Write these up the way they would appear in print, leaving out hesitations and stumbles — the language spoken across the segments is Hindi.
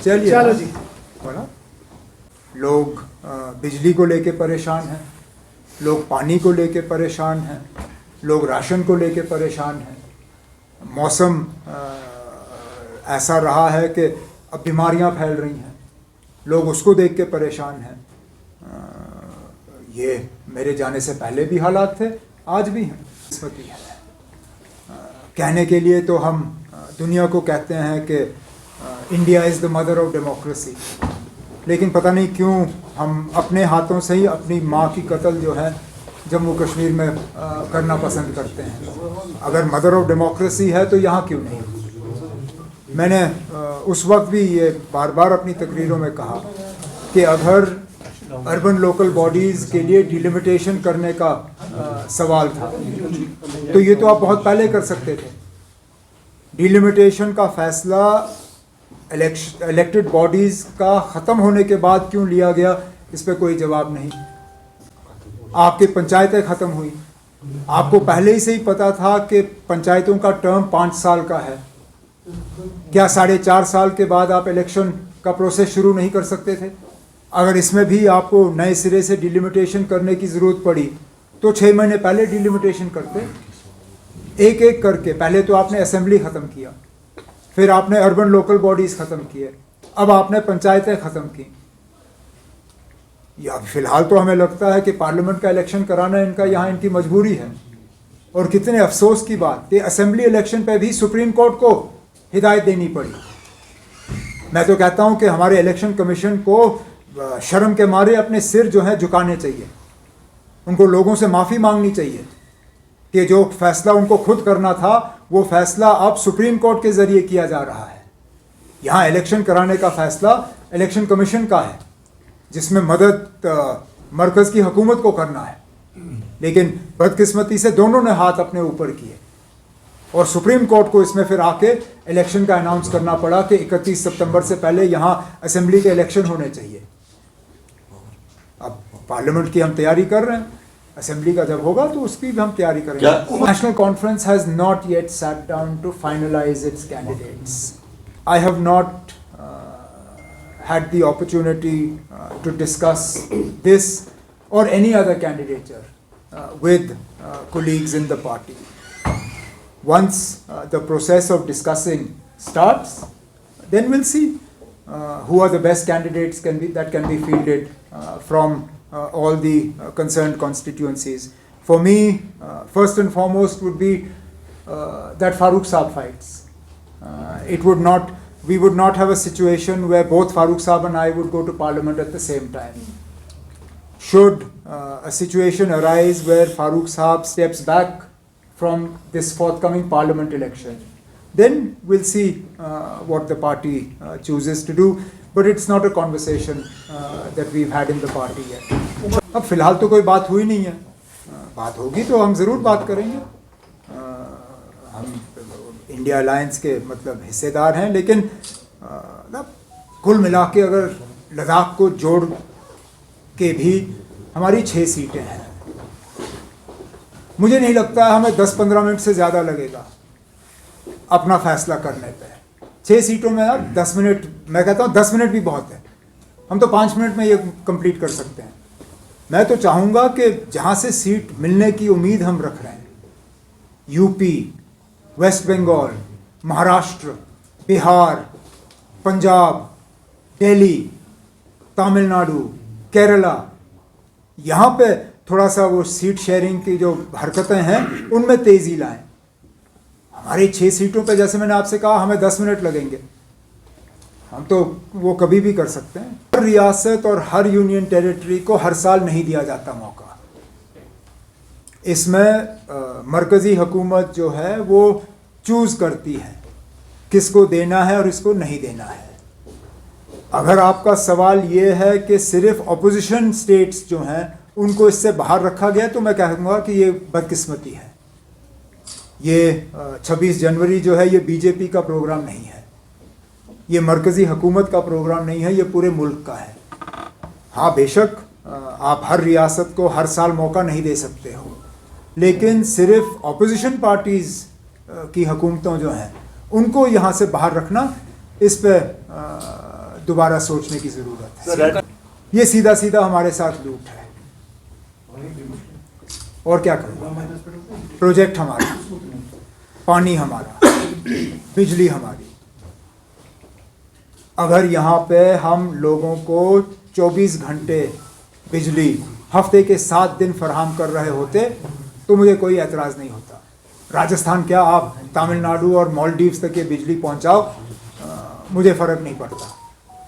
चलिए चलो जी। बोला लोग बिजली को लेके परेशान हैं, लोग पानी को लेके परेशान हैं, लोग राशन को लेके परेशान हैं। मौसम ऐसा रहा है कि अब बीमारियां फैल रही हैं, लोग उसको देख के परेशान हैं। ये मेरे जाने से पहले भी हालात थे, आज भी हैं। किस्मती है। कहने के लिए तो हम दुनिया को कहते हैं कि India is the mother of democracy, लेकिन पता नहीं क्यों हम अपने हाथों से ही अपनी माँ की कत्ल जो है जम्मू कश्मीर में करना पसंद करते हैं। अगर मदर ऑफ डेमोक्रेसी है तो यहाँ क्यों नहीं? मैंने उस वक्त भी ये बार बार अपनी तकरीरों में कहा कि अगर अर्बन लोकल बॉडीज़ के लिए डिलिमिटेशन करने का सवाल था तो ये तो आप बहुत पहले कर सकते थे। डिलिमिटेशन का फैसला इलेक्टेड बॉडीज़ का ख़त्म होने के बाद क्यों लिया गया, इस पर कोई जवाब नहीं। आपकी पंचायतें ख़त्म हुई, आपको पहले ही से ही पता था कि पंचायतों का टर्म 5 साल का है। क्या 4.5 साल के बाद आप इलेक्शन का प्रोसेस शुरू नहीं कर सकते थे? अगर इसमें भी आपको नए सिरे से डिलिमिटेशन करने की ज़रूरत पड़ी तो 6 महीने पहले डिलिमिटेशन करते, एक एक करके। पहले तो आपने असेंबली ख़त्म किया, फिर आपने अर्बन लोकल बॉडीज़ ख़त्म किए, अब आपने पंचायतें ख़त्म की। या फिलहाल तो हमें लगता है कि पार्लियामेंट का इलेक्शन कराना इनका यहाँ इनकी मजबूरी है। और कितने अफसोस की बात कि असेंबली इलेक्शन पे भी सुप्रीम कोर्ट को हिदायत देनी पड़ी। मैं तो कहता हूँ कि हमारे इलेक्शन कमीशन को शर्म के मारे अपने सिर जो है झुकाने चाहिए, उनको लोगों से माफ़ी मांगनी चाहिए कि जो फैसला उनको खुद करना था वो फैसला अब सुप्रीम कोर्ट के ज़रिए किया जा रहा है। यहाँ इलेक्शन कराने का फैसला इलेक्शन कमीशन का है, जिसमें मदद मरकज़ की हुकूमत को करना है, लेकिन बदकिस्मती से दोनों ने हाथ अपने ऊपर किए और सुप्रीम कोर्ट को इसमें फिर आके इलेक्शन का अनाउंस करना पड़ा कि 31 सितंबर से पहले यहाँ असेंबली के इलेक्शन होने चाहिए। अब पार्लियामेंट की हम तैयारी कर रहे हैं, असेंबली का जब होगा तो उसकी भी हम तैयारी करेंगे। National conference has not yet sat down to finalize its candidates. I have not had the opportunity to discuss this or any other candidature with colleagues in the party. Once the process of discussing starts, then we'll see who are the best candidates that can be fielded from all the concerned constituencies. For me, first and foremost would be that Farooq Saab fights. We would not have a situation where both Farooq Saab and I would go to Parliament at the same time. Should a situation arise where Farooq Saab steps back from this forthcoming Parliament election, then we'll see what the party chooses to do. But it's not a conversation that we've had in the party yet. अब फिलहाल तो कोई बात हुई नहीं है, बात होगी तो हम ज़रूर बात करेंगे। हम इंडिया अलायंस के मतलब हिस्सेदार हैं, लेकिन कुल मिला के अगर लद्दाख को जोड़ के भी हमारी 6 सीटें हैं। मुझे नहीं लगता हमें 10-15 मिनट से ज़्यादा लगेगा अपना फैसला करने पे। 6 सीटों में अब 10 मिनट, मैं कहता हूँ 10 मिनट भी बहुत है, हम तो 5 मिनट में ये कंप्लीट कर सकते हैं। मैं तो चाहूँगा कि जहाँ से सीट मिलने की उम्मीद हम रख रहे हैं, यूपी, वेस्ट बंगाल, महाराष्ट्र, बिहार, पंजाब, दिल्ली, तमिलनाडु, केरला, यहाँ पे थोड़ा सा वो सीट शेयरिंग की जो हरकतें हैं उनमें तेज़ी लाएं। हमारी 6 सीटों पे जैसे मैंने आपसे कहा हमें 10 मिनट लगेंगे, हम तो वो कभी भी कर सकते हैं। हर रियासत और हर यूनियन टेरिटरी को हर साल नहीं दिया जाता मौका। इसमें मरकज़ी हुकूमत जो है वो चूज़ करती है किसको देना है और इसको नहीं देना है। अगर आपका सवाल ये है कि सिर्फ अपोजिशन स्टेट्स जो हैं उनको इससे बाहर रखा गया, तो मैं कहूँगा कि ये बदकिस्मती है। ये 26 जनवरी जो है ये बीजेपी का प्रोग्राम नहीं है, ये मरकज़ी हुकूमत का प्रोग्राम नहीं है, ये पूरे मुल्क का है। हाँ बेशक आप हर रियासत को हर साल मौका नहीं दे सकते हो, लेकिन सिर्फ अपोजिशन पार्टीज़ की हुकूमतों जो हैं उनको यहाँ से बाहर रखना, इस पे दोबारा सोचने की जरूरत है। ये सीधा सीधा हमारे साथ लूट है, और क्या करें। प्रोजेक्ट हमारा, पानी हमारा, बिजली हमारी। अगर यहाँ पे हम लोगों को 24 घंटे बिजली हफ्ते के 7 दिन फराहम कर रहे होते तो मुझे कोई एतराज़ नहीं होता। राजस्थान क्या, आप तमिलनाडु और मालदीव्स तक ये बिजली पहुँचाओ, मुझे फ़र्क नहीं पड़ता।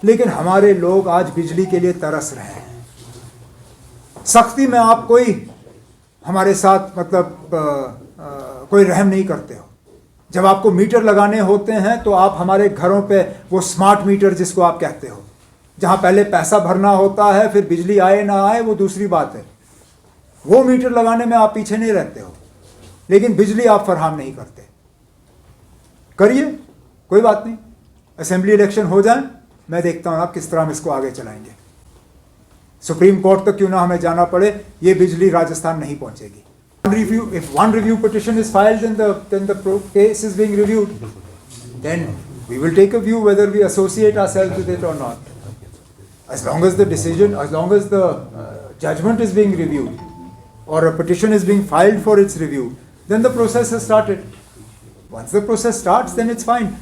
लेकिन हमारे लोग आज बिजली के लिए तरस रहे हैं। सख्ती में आप कोई हमारे साथ मतलब कोई रहम नहीं करते हो। जब आपको मीटर लगाने होते हैं तो आप हमारे घरों पे वो स्मार्ट मीटर जिसको आप कहते हो, जहाँ पहले पैसा भरना होता है फिर बिजली आए ना आए वो दूसरी बात है, वो मीटर लगाने में आप पीछे नहीं रहते हो, लेकिन बिजली आप फराहम नहीं करते। करिए, कोई बात नहीं, असेंबली इलेक्शन हो जाए, मैं देखता हूँ आप किस तरह हम इसको आगे चलाएंगे। सुप्रीम कोर्ट तक क्यों ना हमें जाना पड़े, ये बिजली राजस्थान नहीं पहुंचेगी। If one review petition is filed, then the case is being reviewed. Then we will take a view whether we associate ourselves with it or not. As long as the decision, as long as the judgment is being reviewed, or a petition is being filed for its review, then the process has started. Once the process starts, then it's fine.